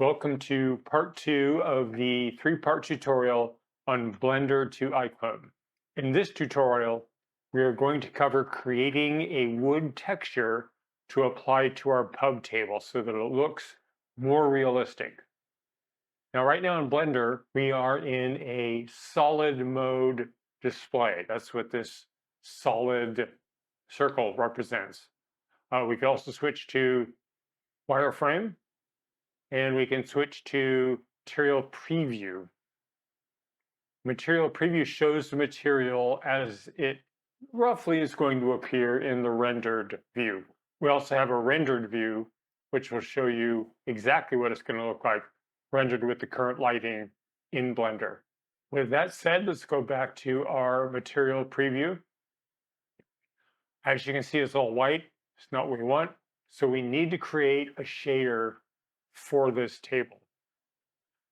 Welcome to part 2 of the 3-part tutorial on Blender to iClone. In this tutorial, we are going to cover creating a wood texture to apply to our pub table so that it looks more realistic. Now, right now in Blender, we are in a solid mode display. That's what this solid circle represents. We can also switch to wireframe, and we can switch to material preview. Material preview shows the material as it roughly is going to appear in the rendered view. We also have a rendered view, which will show you exactly what it's going to look like rendered with the current lighting in Blender. With that said, let's go back to our material preview. As you can see, it's all white. It's not what we want. So we need to create a shader for this table.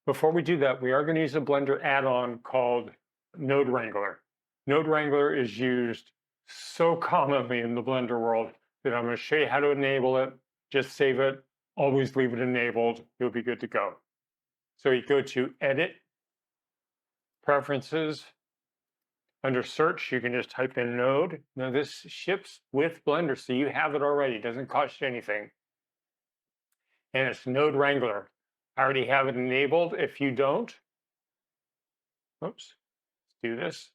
Before we do that, we are going to use a Blender add-on called Node Wrangler. Node Wrangler is used so commonly in the Blender world that I'm going to show you how to enable it. Just save it, always leave it enabled, you'll be good to go. So you go to Edit, Preferences. Under Search, you can just type in Node. Now this ships with Blender, so you have it already. It doesn't cost you anything. And it's Node Wrangler. I already have it enabled. If you don't, let's do this.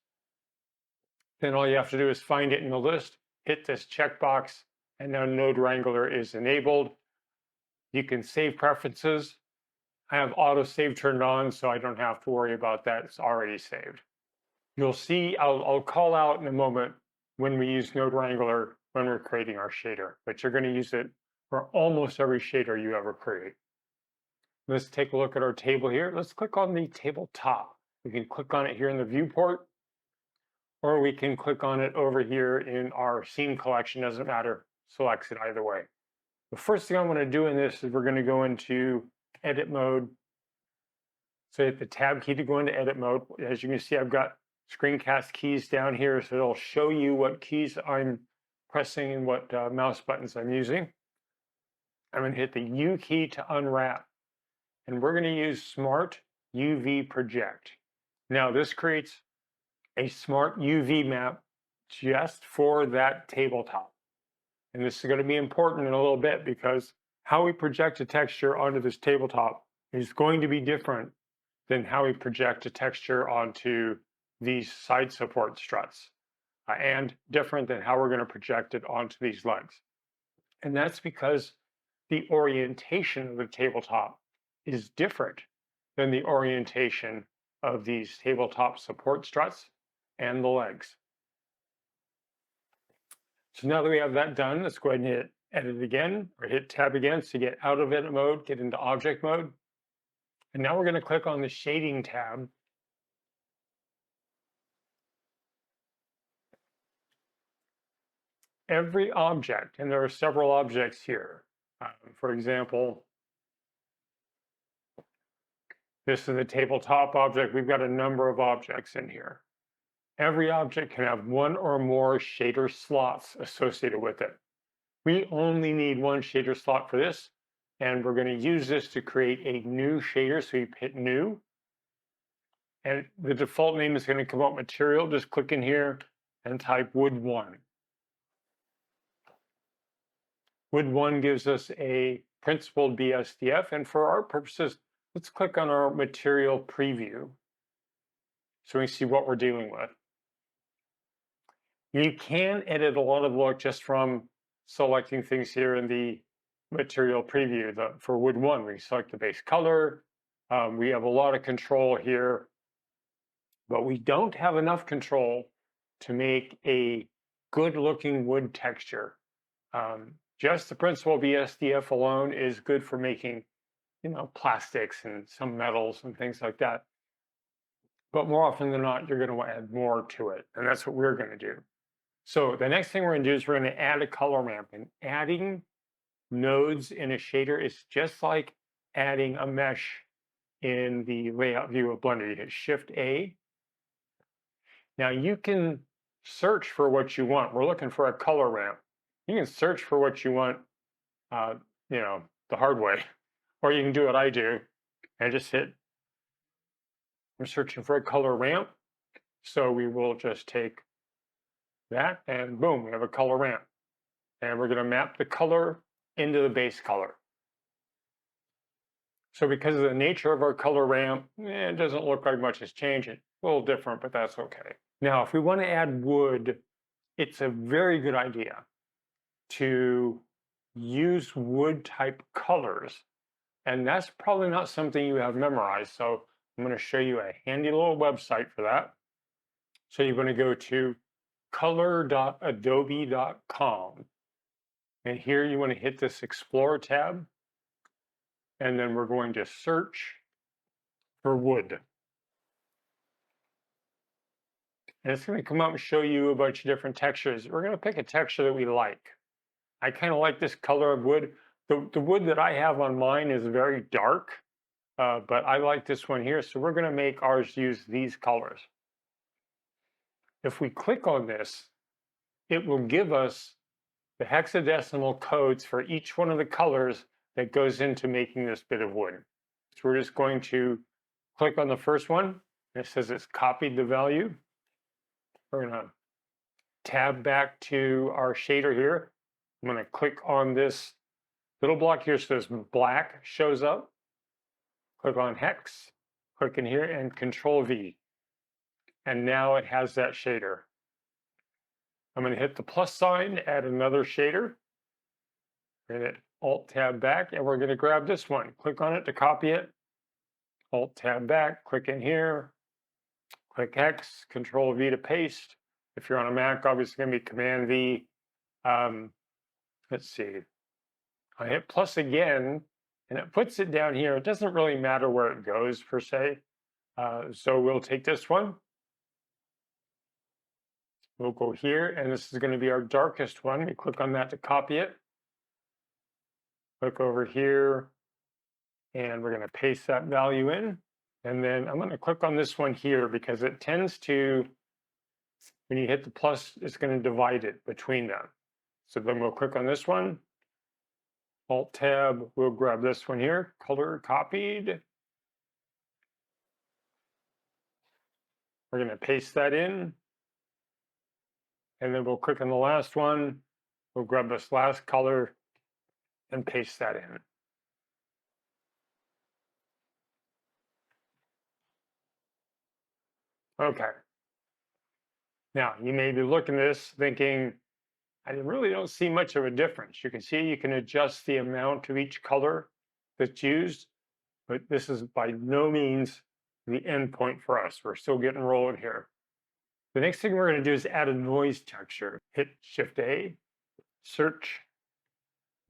Then all you have to do is find it in the list, hit this checkbox, and now Node Wrangler is enabled. You can save preferences. I have auto save turned on, so I don't have to worry about that. It's already saved. You'll see, I'll call out in a moment when we use Node Wrangler when we're creating our shader, but you're going to use it for almost every shader you ever create. Let's take a look at our table here. Let's click on the tabletop. We can click on it here in the viewport, or we can click on it over here in our scene collection. Doesn't matter, selects it either way. The first thing I'm going to do in this is we're going to go into edit mode. So hit the tab key to go into edit mode. As you can see, I've got screencast keys down here, so it'll show you what keys I'm pressing and what mouse buttons I'm using. I'm going to hit the U key to unwrap, and we're going to use Smart UV Project. Now this creates a smart UV map just for that tabletop. And this is going to be important in a little bit because how we project a texture onto this tabletop is going to be different than how we project a texture onto these side support struts, and different than how we're going to project it onto these legs. And that's because the orientation of the tabletop is different than the orientation of these tabletop support struts and the legs. So now that we have that done, let's go ahead and hit edit again, or hit tab again to get out of edit mode, get into object mode. And now we're going to click on the shading tab. Every object, and there are several objects here. For example, this is a tabletop object. We've got a number of objects in here. Every object can have one or more shader slots associated with it. We only need one shader slot for this, and we're going to use this to create a new shader. So you hit New, and the default name is going to come up Material. Just click in here and type Wood 1. Wood 1 gives us a principled BSDF, and for our purposes, let's click on our material preview so we see what we're dealing with. You can edit a lot of look just from selecting things here in the material preview. For Wood 1, we select the base color. We have a lot of control here, but we don't have enough control to make a good-looking wood texture. Just the principled BSDF alone is good for making, plastics and some metals and things like that. But more often than not, you're going to add more to it, and that's what we're going to do. So the next thing we're going to do is we're going to add a color ramp, and adding nodes in a shader is just like adding a mesh in the layout view of Blender. You hit Shift A. Now you can search for what you want. We're looking for a color ramp. You can search for what you want, the hard way. Or you can do what I do and just hit, I'm searching for a color ramp. So we will just take that and boom, we have a color ramp. And we're going to map the color into the base color. So because of the nature of our color ramp, it doesn't look like much is changing. A little different, but that's okay. Now, if we want to add wood, it's a very good idea to use wood type colors. And that's probably not something you have memorized. So I'm going to show you a handy little website for that. So you're going to go to color.adobe.com. And here you want to hit this Explore tab. And then we're going to search for wood. And it's going to come up and show you a bunch of different textures. We're going to pick a texture that we like. I kind of like this color of wood. The wood that I have on mine is very dark, but I like this one here. So we're going to make ours use these colors. If we click on this, it will give us the hexadecimal codes for each one of the colors that goes into making this bit of wood. So we're just going to click on the first one. It says it's copied the value. We're going to tab back to our shader here. I'm going to click on this little block here so this black shows up. Click on hex, click in here and Control V. And now it has that shader. I'm going to hit the plus sign, add another shader. We're going to Alt tab back and we're going to grab this one. Click on it to copy it. Alt tab back, click in here, click hex, Control V to paste. If you're on a Mac, obviously it's going to be Command V. Let's see. I hit plus again, and it puts it down here. It doesn't really matter where it goes per se. So we'll take this one. We'll go here, and this is going to be our darkest one. We click on that to copy it. Click over here, and we're going to paste that value in. And then I'm going to click on this one here because it tends to, when you hit the plus, it's going to divide it between them. So then we'll click on this one. Alt tab, we'll grab this one here, color copied. We're going to paste that in. And then we'll click on the last one. We'll grab this last color and paste that in. Okay. Now, you may be looking at this thinking, I really don't see much of a difference. You can see you can adjust the amount of each color that's used, but this is by no means the end point for us. We're still getting rolling here. The next thing we're going to do is add a noise texture. Hit Shift A, search,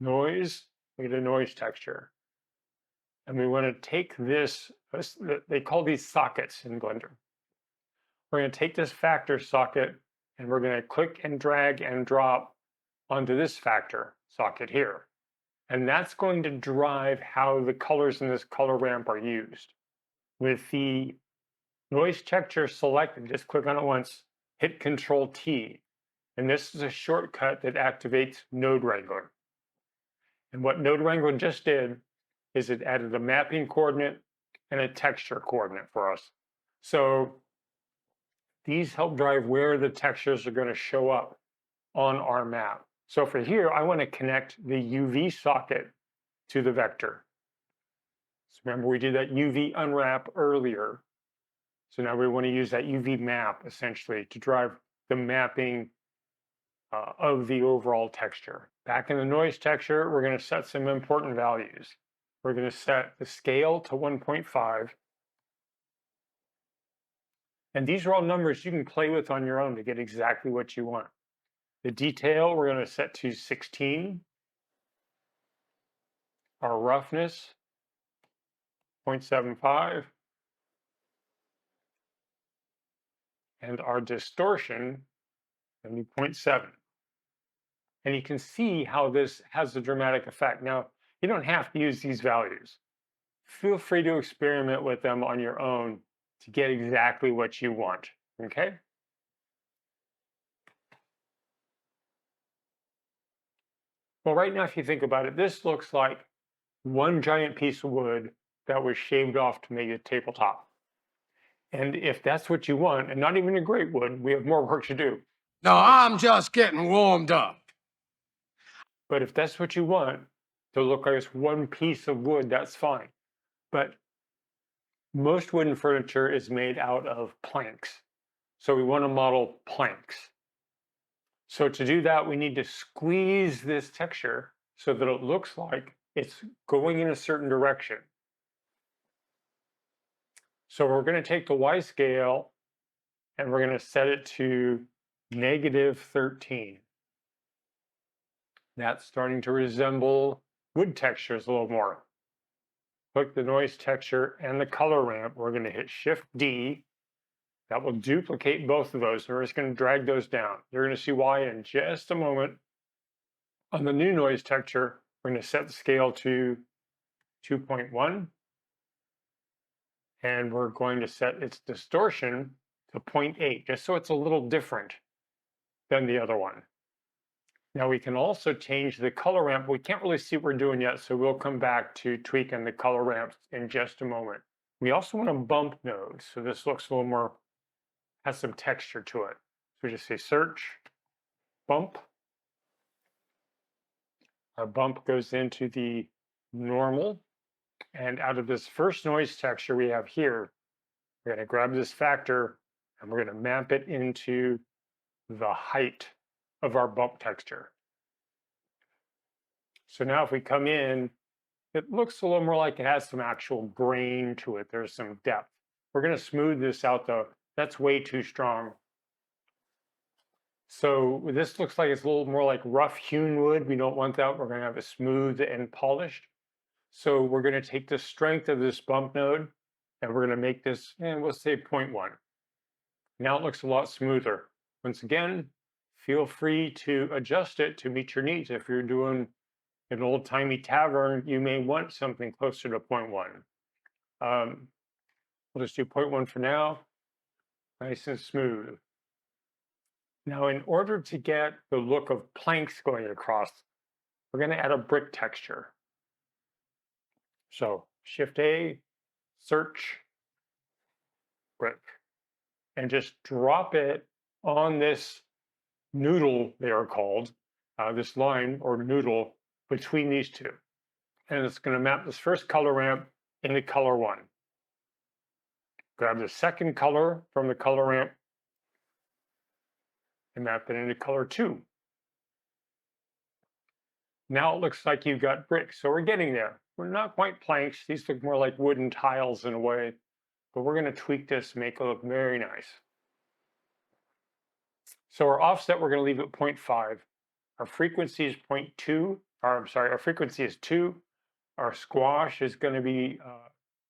noise, we get a noise texture. And we want to take this, they call these sockets in Blender. We're going to take this factor socket and we're going to click and drag and drop onto this factor socket here. And that's going to drive how the colors in this color ramp are used. With the noise texture selected, just click on it once, hit Control T. And this is a shortcut that activates Node Wrangler. And what Node Wrangler just did is it added a mapping coordinate and a texture coordinate for us. So these help drive where the textures are going to show up on our map. So for here, I want to connect the UV socket to the vector. So remember, we did that UV unwrap earlier. So now we want to use that UV map essentially to drive the mapping of the overall texture. Back in the noise texture, we're going to set some important values. We're going to set the scale to 1.5. And these are all numbers you can play with on your own to get exactly what you want. The detail, we're going to set to 16. Our roughness, 0.75. And our distortion, 0.7. And you can see how this has a dramatic effect. Now, you don't have to use these values. Feel free to experiment with them on your own to get exactly what you want, okay? Well, right now, if you think about it, this looks like one giant piece of wood that was shaved off to make a tabletop. And if that's what you want, and not even a great wood, we have more work to do. No, I'm just getting warmed up. But if that's what you want to look like it's one piece of wood, that's fine. But most wooden furniture is made out of planks. So we want to model planks. So to do that, we need to squeeze this texture so that it looks like it's going in a certain direction. So we're going to take the Y scale and we're going to set it to -13. That's starting to resemble wood textures a little more. Click the noise texture and the color ramp. We're going to hit Shift D. That will duplicate both of those. And we're just going to drag those down. You're going to see why in just a moment. On the new noise texture, we're going to set the scale to 2.1. And we're going to set its distortion to 0.8, just so it's a little different than the other one. Now we can also change the color ramp. We can't really see what we're doing yet, so we'll come back to tweaking the color ramps in just a moment. We also want to bump nodes, so this looks a little more, has some texture to it. So we just say search, bump. Our bump goes into the normal, and out of this first noise texture we have here, we're going to grab this factor and we're going to map it into the height of our bump texture. So now if we come in, it looks a little more like it has some actual grain to it. There's some depth. We're going to smooth this out though. That's way too strong. So this looks like it's a little more like rough hewn wood. We don't want that. We're going to have it smooth and polished. So we're going to take the strength of this bump node and we're going to make this, we'll say 0.1. Now it looks a lot smoother. Once again, feel free to adjust it to meet your needs. If you're doing an old-timey tavern, you may want something closer to 0.1. We'll just do 0.1 for now, nice and smooth. Now, in order to get the look of planks going across, we're going to add a brick texture. So Shift A, search, brick, and just drop it on this noodle, they are called, this line or noodle between these two. And it's going to map this first color ramp into color 1. Grab the second color from the color ramp and map it into color 2. Now it looks like you've got bricks. So we're getting there. We're not quite planks. These look more like wooden tiles in a way, but we're going to tweak this to make it look very nice. So our offset, we're going to leave at 0.5. Our frequency is 0.2, or I'm sorry, our frequency is 2. Our squash is going to be,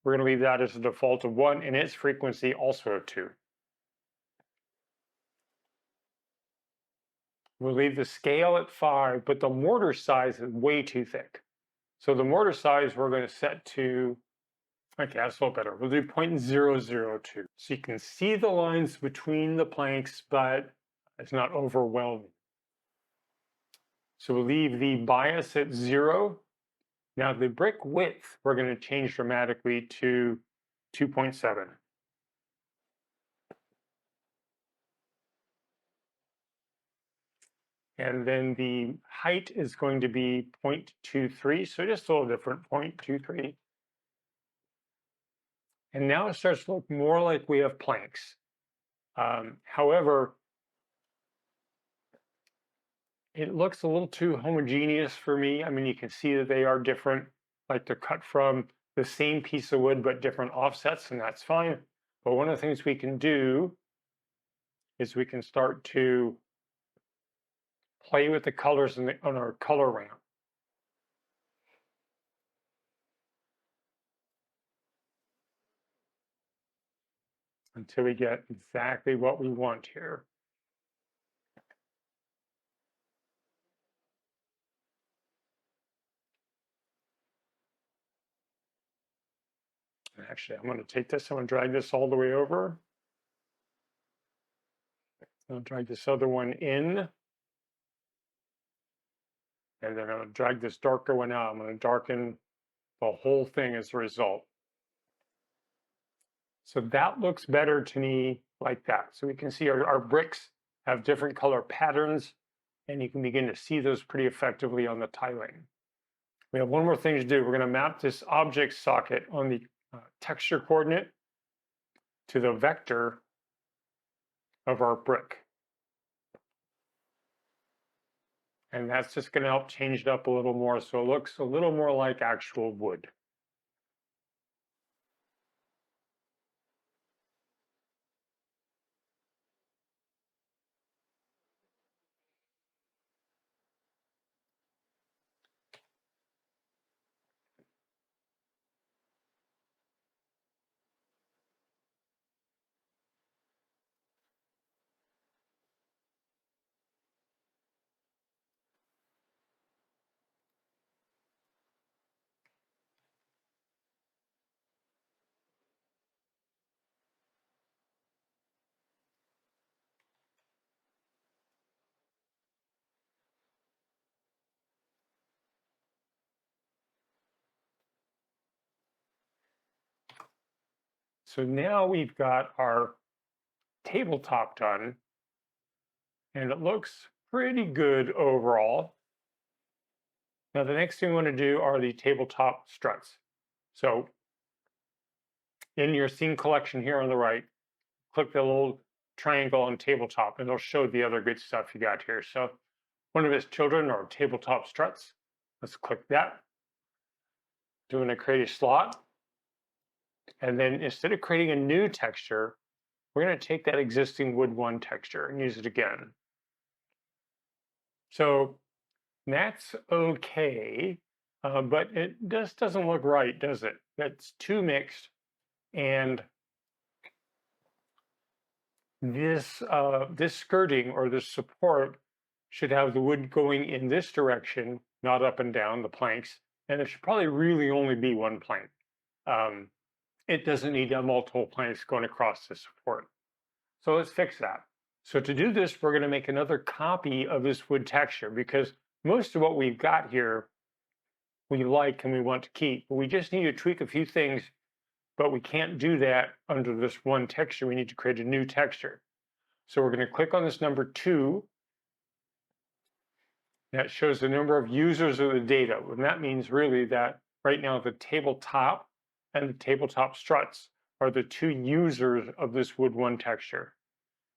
we're going to leave that as a default of 1, and its frequency also of 2. We'll leave the scale at 5, but the mortar size is way too thick. So the mortar size we're going to set to, okay, that's a little better. We'll do 0.002. So you can see the lines between the planks, but it's not overwhelming. So we'll leave the bias at 0. Now the brick width, we're going to change dramatically to 2.7. And then the height is going to be 0.23, so just a little different, 0.23. And now it starts to look more like we have planks. However, it looks a little too homogeneous for me. I mean, you can see that they are different, like they're cut from the same piece of wood, but different offsets, and that's fine. But one of the things we can do is we can start to play with the colors on our color ramp. Until we get exactly what we want here. Actually, I'm going to take this, I'm going to drag this all the way over. I'll drag this other one in. And then I'm going to drag this darker one out. I'm going to darken the whole thing as a result. So that looks better to me like that. So we can see our bricks have different color patterns, and you can begin to see those pretty effectively on the tiling. We have one more thing to do. We're going to map this object socket on the texture coordinate to the vector of our brick. And that's just going to help change it up a little more so it looks a little more like actual wood. So now we've got our tabletop done, and it looks pretty good overall. Now, the next thing we want to do are the tabletop struts. So in your scene collection here on the right, click the little triangle on tabletop, and it'll show the other good stuff you got here. So one of his children are tabletop struts. Let's click that. Doing a create a slot. And then instead of creating a new texture, we're going to take that existing wood one texture and use it again. So that's okay, but it just doesn't look right, does it? That's too mixed. And this skirting or this support should have the wood going in this direction, not up and down the planks. And there should probably really only be one plank. It doesn't need to have multiple planks going across the support. So let's fix that. So to do this, we're going to make another copy of this wood texture because most of what we've got here we like and we want to keep. But we just need to tweak a few things, but we can't do that under this one texture. We need to create a new texture. So we're going to click on this number 2. That shows the number of users of the data. And that means really that right now the tabletop and the tabletop struts are the 2 users of this wood one texture.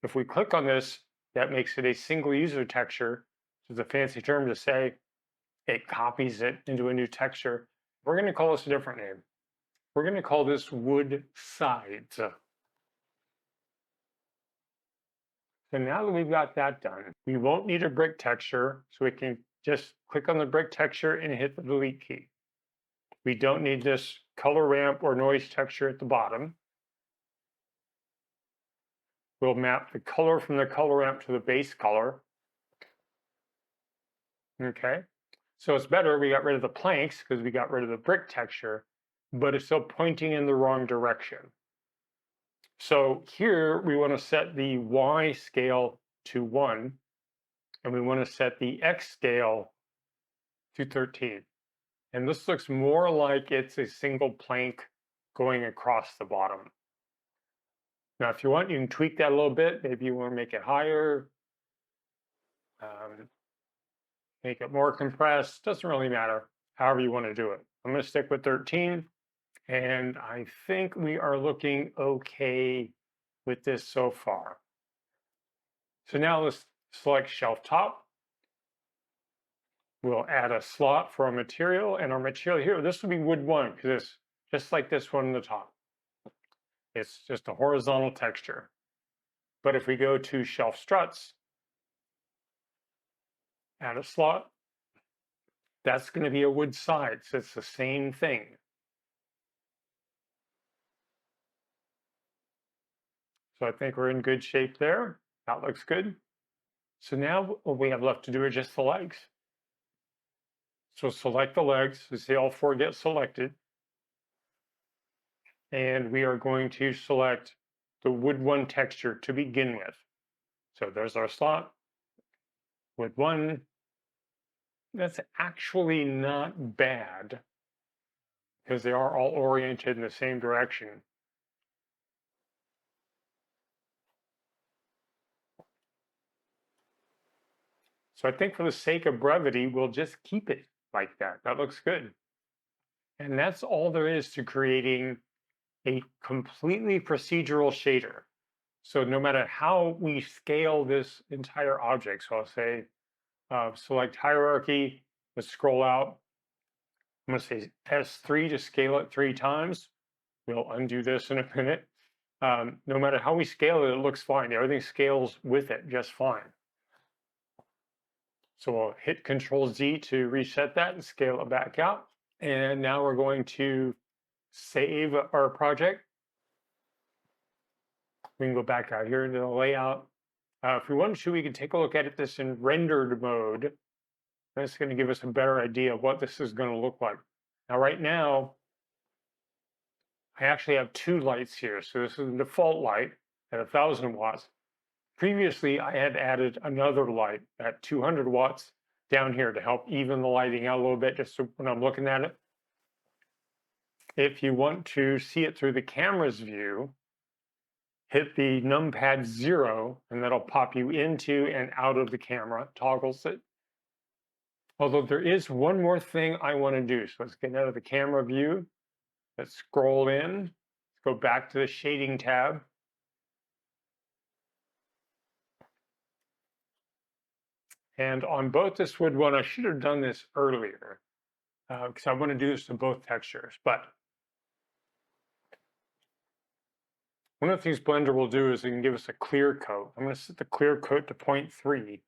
If we click on this, that makes it a single user texture, which is a fancy term to say it copies it into a new texture. We're going to call this a different name. We're going to call this wood sides. So now that we've got that done, we won't need a brick texture, so we can just click on the brick texture and hit the delete key. We don't need this color ramp or noise texture at the bottom. We'll map the color from the color ramp to the base color. Okay, so it's better we got rid of the planks because we got rid of the brick texture, but it's still pointing in the wrong direction. So here we want to set the Y scale to 1, and we want to set the X scale to 13. And this looks more like it's a single plank going across the bottom. Now, if you want, you can tweak that a little bit. Maybe you want to make it higher, make it more compressed. Doesn't really matter, however you want to do it. I'm going to stick with 13. And I think we are looking okay with this so far. So now let's select shelf top. We'll add a slot for our material, and our material here, this will be wood 1 because it's just like this one on the top. It's just a horizontal texture. But if we go to shelf struts, add a slot, that's going to be a wood side. So it's the same thing. So I think we're in good shape there. That looks good. So now what we have left to do are just the legs. So select the legs. We see all 4 get selected. And we are going to select the wood 1 texture to begin with. So there's our slot. Wood 1. That's actually not bad. because they are all oriented in the same direction. So I think for the sake of brevity, we'll just keep it like that. That looks good. And that's all there is to creating a completely procedural shader. So no matter how we scale this entire object, so I'll say select hierarchy, let's scroll out. I'm going to say S3 to scale it 3 times. We'll undo this in a minute. No matter how we scale it, it looks fine. Everything scales with it just fine. So we'll hit Control Z to reset that and scale it back out. And now we're going to save our project. We can go back out here into the layout. If we wanted to, we could take a look at this in rendered mode. That's going to give us a better idea of what this is going to look like. Now, right now, I actually have 2 lights here. So this is the default light at 1,000 watts. Previously, I had added another light at 200 watts down here to help even the lighting out a little bit, just so when I'm looking at it. If you want to see it through the camera's view, hit the numpad 0, and that'll pop you into and out of the camera, toggles it. Although there is one more thing I want to do. So let's get out of the camera view. Let's scroll in. Let's go back to the shading tab. And on both this wood one, I should have done this earlier because I want to do this to both textures. But one of the things Blender will do is it can give us a clear coat. I'm going to set the clear coat to 0.3.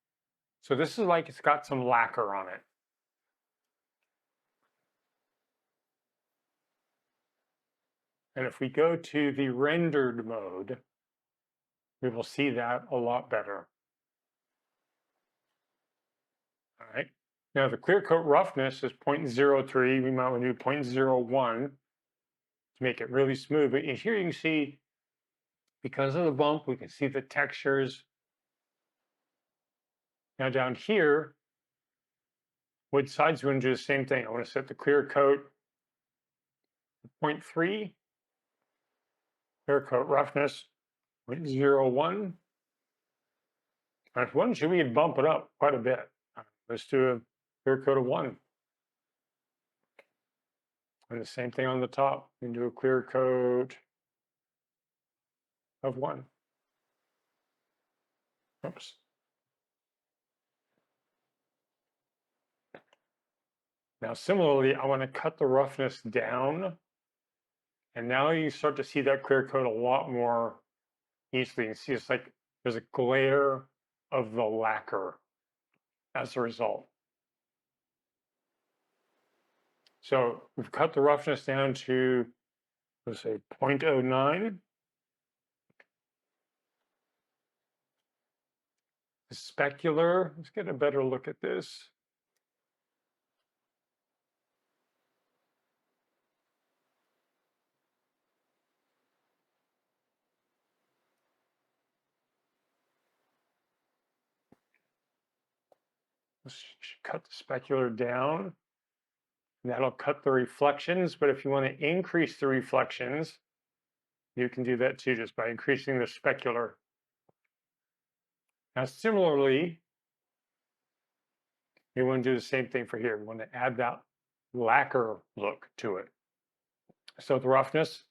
So this is like it's got some lacquer on it. And if we go to the rendered mode, we will see that a lot better. All right. Now the clear coat roughness is 0.03. We might want to do 0.01 to make it really smooth. But here you can see, because of the bump, we can see the textures. Now down here, wood sides, we want to do the same thing. I want to set the clear coat to 0.3, clear coat roughness 0.01. And if one should we could bump it up quite a bit. Let's do a clear coat of 1. And the same thing on the top. We can do a clear coat of 1. Oops. Now, similarly, I want to cut the roughness down. And now you start to see that clear coat a lot more easily. You see it's like there's a glare of the lacquer as a result. So we've cut the roughness down to, let's say, 0.09. The specular, let's get a better look at this. Let's cut the specular down. That'll cut the reflections, but if you want to increase the reflections, you can do that too, just by increasing the specular. Now, similarly, we want to do the same thing for here. We want to add that lacquer look to it. So the roughness,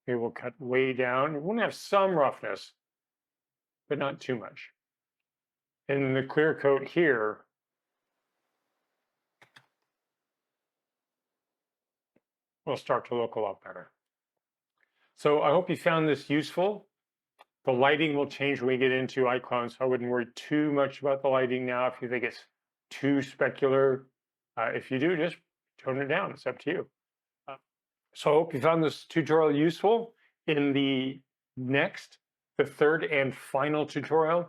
we will cut way down. We want to have some roughness, but not too much. And the clear coat here, will start to look a lot better. So I hope you found this useful. The lighting will change when we get into iClone, so I wouldn't worry too much about the lighting now if you think it's too specular. If you do, just tone it down. It's up to you. So I hope you found this tutorial useful. In the third and final tutorial,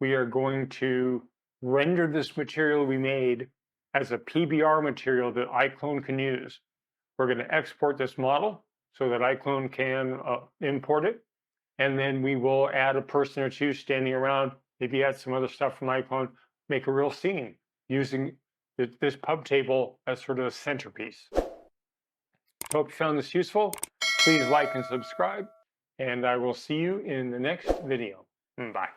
we are going to render this material we made as a PBR material that iClone can use. We're going to export this model so that iClone can import it. And then we will add a person or two standing around, maybe add some other stuff from iClone, make a real scene using this pub table as sort of a centerpiece. Hope you found this useful. Please like and subscribe, and I will see you in the next video. Bye.